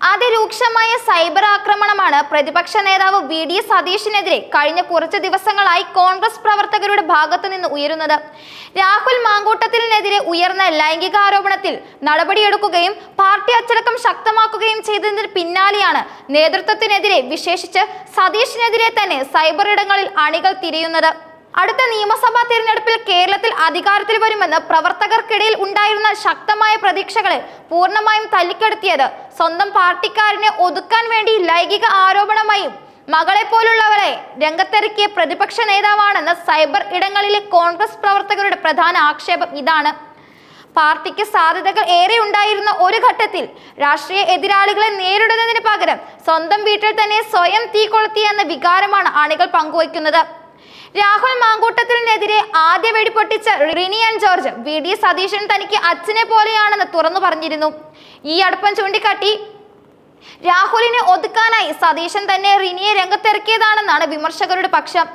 അതിരൂക്ഷമായ സൈബർ ആക്രമണമാണ് പ്രതിപക്ഷ നേതാവ് വി.ഡി. സതീശനെതിരെ കഴിഞ്ഞ കുറച്ച് ദിവസങ്ങളായി കോൺഗ്രസ് പ്രവർത്തകരുടെ ഭാഗത്തു നിന്ന് ഉയരുന്നത്. രാഹുൽ മാങ്കൂട്ടത്തിനെതിരെ ഉയർന്ന ലൈംഗികാരോപണത്തിൽ നടപടിയെടുക്കുകയും പാർട്ടി അച്ചടക്കം ശക്തമാക്കുകയും ചെയ്തതിന് പിന്നാലെയാണ് നേതൃത്വത്തിനെതിരെ, വിശേഷിച്ച് സതീശനെതിരെ തന്നെ സൈബർ ഇടങ്ങളിൽ അണികൾ തിരിയുന്നത്. അടുത്ത നിയമസഭാ തിരഞ്ഞെടുപ്പിൽ കേരളത്തിൽ അധികാരത്തിൽ വരുമെന്ന് പ്രവർത്തകർക്കിടയിൽ ഉണ്ടായിരുന്ന ശക്തമായ പ്രതീക്ഷകളെ പൂർണ്ണമായും തല്ലിക്കെടുത്തിയത് സ്വന്തം പാർട്ടിക്കാരനെ ഒതുക്കാൻ വേണ്ടി ലൈംഗിക ആരോപണമായും മകളെ പോലുള്ളവരെ രംഗത്തിറക്കിയ പ്രതിപക്ഷ നേതാവാണെന്ന് സൈബർ ഇടങ്ങളിലെ കോൺഗ്രസ് പ്രവർത്തകരുടെ പ്രധാന ആക്ഷേപം ഇതാണ്. പാർട്ടിക്ക് സാധ്യതകൾ ഏറെ ഉണ്ടായിരുന്ന ഒരു ഘട്ടത്തിൽ രാഷ്ട്രീയ എതിരാളികളെ നേരിടുന്നതിന് പകരം സ്വന്തം വീട്ടിൽ തന്നെ സ്വയം തീ കൊളുത്തിയെന്ന വികാരമാണ് അണികൾ പങ്കുവയ്ക്കുന്നത്. രാഹുൽ മാങ്കൂട്ടത്തിനെതിരെ ആദ്യ വെടിപൊട്ടിച്ച Rini Ann George V D. Satheesan തനിക്ക് അച്ഛനെ പോലെയാണെന്ന് തുറന്നു പറഞ്ഞിരുന്നു. ഈ അടുപ്പം ചൂണ്ടിക്കാട്ടി രാഹുലിനെ ഒതുക്കാനായി സതീശൻ തന്നെ റിനിയെ രംഗത്തിറക്കിയതാണെന്നാണ് വിമർശകരുടെ പക്ഷം.